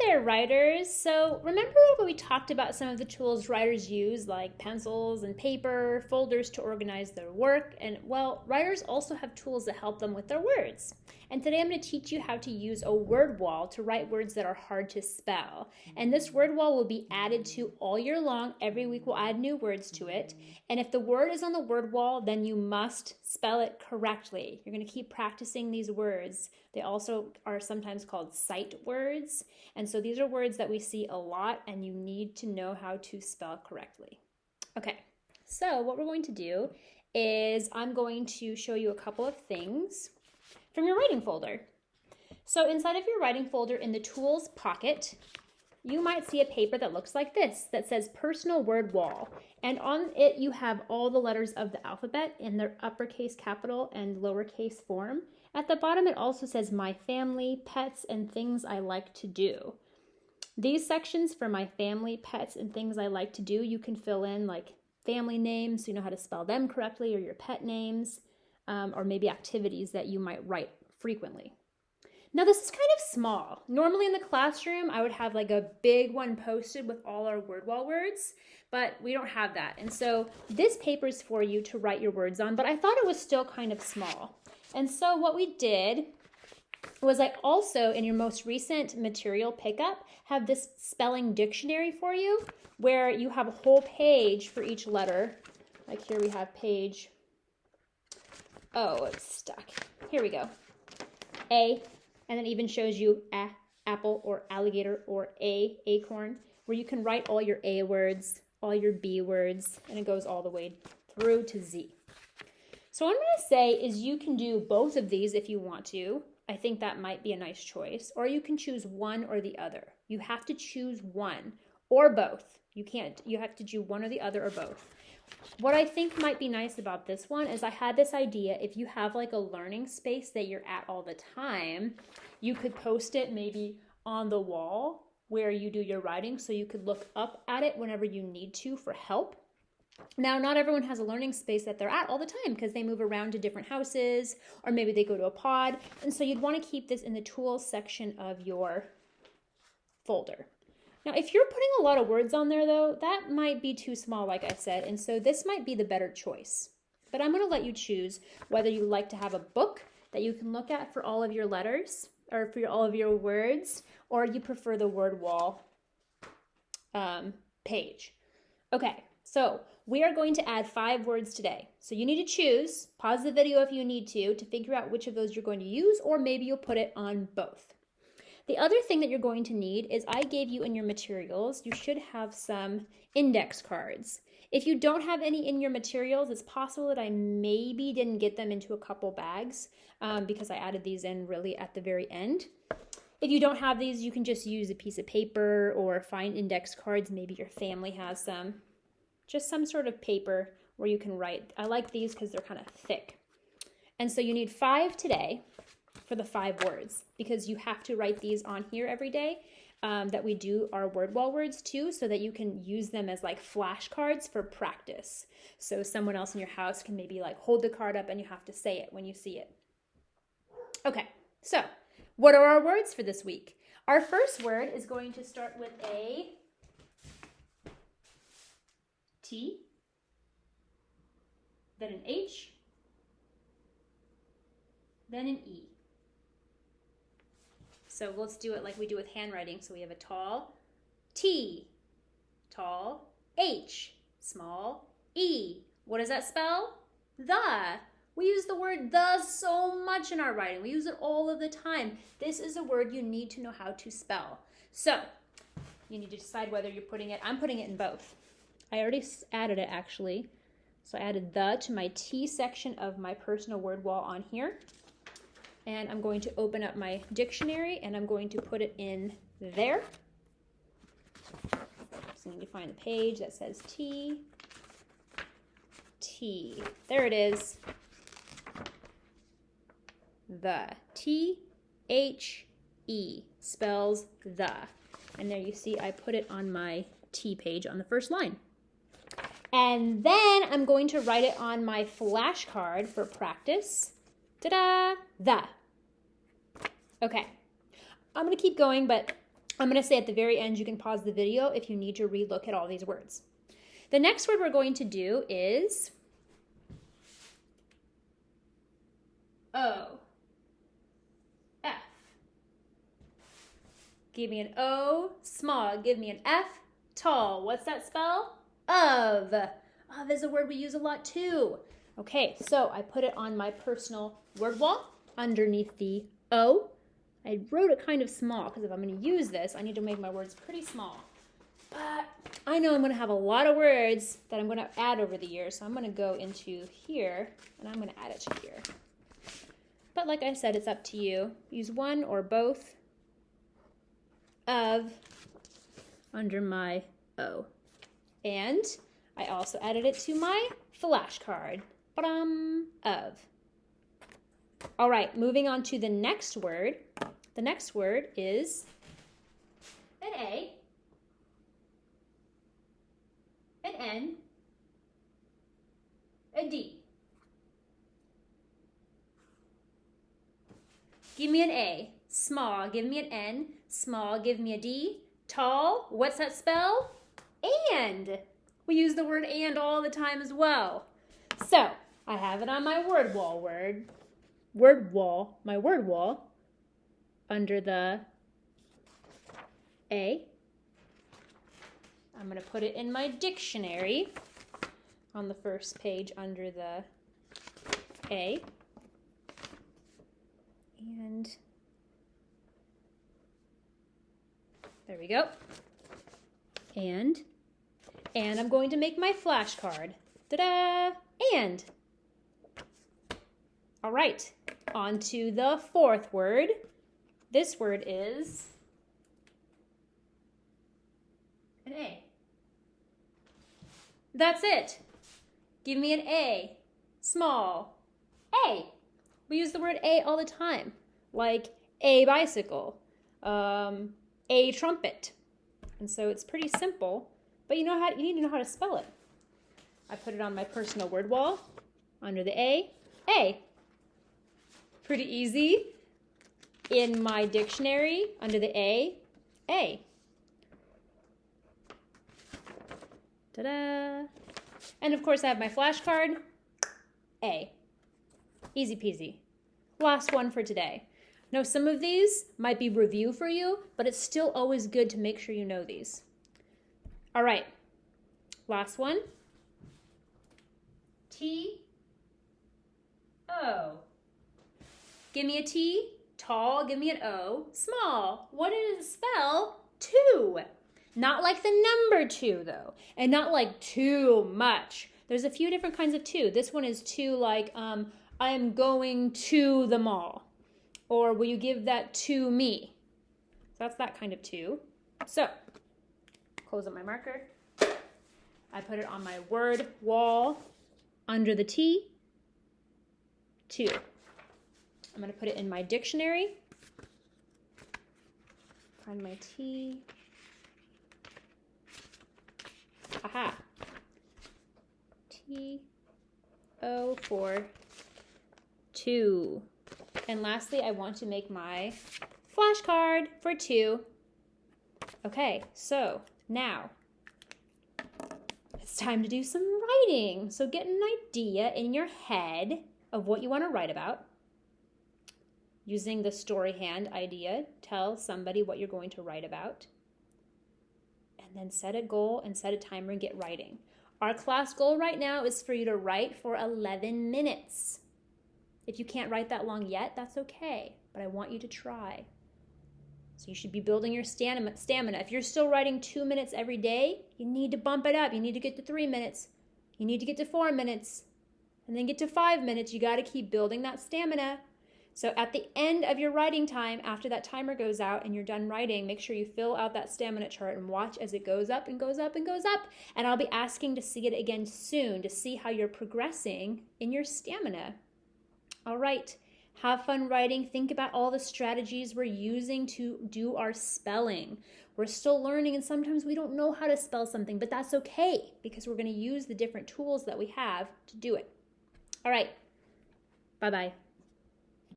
there, writers. So remember when we talked about some of the tools writers use, like pencils and paper, folders to organize their work? And well, writers also have tools that help them with their words. And today I'm going to teach you how to use a word wall to write words that are hard to spell. And this word wall will be added to all year long. Every week we'll add new words to it. And if the word is on the word wall, then you must spell it correctly. You're going to keep practicing these words. They also are sometimes called sight words. And so these are words that we see a lot and you need to know how to spell correctly. Okay, so what we're going to do is I'm going to show you a couple of things from your writing folder. So inside of your writing folder in the tools pocket, you might see a paper that looks like this that says personal word wall. And on it you have all the letters of the alphabet in their uppercase, capital, and lowercase form. At the bottom it also says my family, pets, and things I like to do. These sections for my family, pets, and things I like to do, you can fill in like family names so you know how to spell them correctly, or your pet names, or maybe activities that you might write frequently. Now this is kind of small. Normally in the classroom, I would have like a big one posted with all our word wall words, but we don't have that. And so this paper is for you to write your words on, but I thought it was still kind of small. And so what we did was I also, in your most recent material pickup, have this spelling dictionary for you where you have a whole page for each letter. Like here we have page, oh, it's stuck. Here we go. A. And then even shows you a, apple, or alligator, or a, acorn, where you can write all your A words, all your B words, and it goes all the way through to Z. So what I'm going to say is you can do both of these if you want to. I think that might be a nice choice. Or you can choose one or the other. You have to choose one or both. You have to do one or the other or both. What I think might be nice about this one is I had this idea, if you have like a learning space that you're at all the time, you could post it maybe on the wall where you do your writing so you could look up at it whenever you need to for help. Now, not everyone has a learning space that they're at all the time because they move around to different houses or maybe they go to a pod. And so you'd want to keep this in the tools section of your folder. Now, if you're putting a lot of words on there, though, that might be too small, like I said, and so this might be the better choice. But I'm going to let you choose whether you like to have a book that you can look at for all of your letters or for all of your words, or you prefer the word wall page. Okay, so we are going to add 5 words today. So you need to choose, pause the video if you need to figure out which of those you're going to use, or maybe you'll put it on both. The other thing that you're going to need is I gave you in your materials, you should have some index cards. If you don't have any in your materials, it's possible that I maybe didn't get them into a couple bags because I added these in really at the very end. If you don't have these, you can just use a piece of paper or find index cards. Maybe your family has some. Just some sort of paper where you can write. I like these because they're kind of thick. And so you need 5 today for the 5 words because you have to write these on here every day that we do our word wall words too, so that you can use them as like flashcards for practice. So someone else in your house can maybe like hold the card up and you have to say it when you see it. Okay, so what are our words for this week? Our first word is going to start with a T, then an H, then an E. So let's do it like we do with handwriting. So we have a tall T, tall H, small E. What does that spell? The. We use the word the so much in our writing. We use it all of the time. This is a word you need to know how to spell. So you need to decide whether you're putting it. I'm putting it in both. I already added it actually. So I added the to my T section of my personal word wall on here. And I'm going to open up my dictionary and I'm going to put it in there. So I need to find the page that says T. T. There it is. The. T-H-E spells the. And there you see I put it on my T page on the first line. And then I'm going to write it on my flashcard for practice. Ta-da! The. Okay. I'm going to keep going, but I'm going to say at the very end, you can pause the video if you need to relook at all these words. The next word we're going to do is O, F. Give me an O, small. Give me an F, tall. What's that spell? Of. Of is a word we use a lot too. Okay, so I put it on my personal word wall underneath the O. I wrote it kind of small because if I'm going to use this, I need to make my words pretty small. But I know I'm going to have a lot of words that I'm going to add over the years, so I'm going to go into here and I'm going to add it to here. But like I said, it's up to you. Use one or both of under my O. And I also added it to my flashcard. Of. All right, moving on to the next word. The next word is an A, an N, a D. Give me an A, small. Give me an N, small. Give me a D, tall. What's that spell? And. We use the word and all the time as well. So I have it on my word wall, my word wall, under the A. I'm going to put it in my dictionary on the first page under the A. And there we go. And I'm going to make my flashcard. Ta-da! And. All right, on to the fourth word. This word is an A. That's it. Give me an A, small. A. We use the word A all the time, like a bicycle, a trumpet. And so it's pretty simple. But you need to know how to spell it. I put it on my personal word wall under the A. A. Pretty easy. In my dictionary under the A. A. Ta-da! And of course I have my flashcard. A. Easy peasy. Last one for today. Now some of these might be review for you, but it's still always good to make sure you know these. All right, last one. T, O. Give me a T, tall. Give me an O, small. What does it spell? Two. Not like the number two, though, and not like too much. There's a few different kinds of two. This one is two like, I am going to the mall. Or will you give that to me? So that's that kind of two. So, close up my marker. I put it on my word wall under the T, two. I'm going to put it in my dictionary. Find my T. Aha. T-O for two. And lastly, I want to make my flashcard for two. Okay, so now it's time to do some writing. So get an idea in your head of what you want to write about. Using the story hand idea, tell somebody what you're going to write about. And then set a goal and set a timer and get writing. Our class goal right now is for you to write for 11 minutes. If you can't write that long yet, that's okay, but I want you to try. So you should be building your stamina. If you're still writing 2 minutes every day, you need to bump it up. You need to get to 3 minutes. You need to get to 4 minutes, and then get to 5 minutes. You got to keep building that stamina. So at the end of your writing time, after that timer goes out and you're done writing, make sure you fill out that stamina chart and watch as it goes up and goes up and goes up. And I'll be asking to see it again soon to see how you're progressing in your stamina. All right, have fun writing. Think about all the strategies we're using to do our spelling. We're still learning, and sometimes we don't know how to spell something, but that's okay because we're going to use the different tools that we have to do it. All right, bye-bye.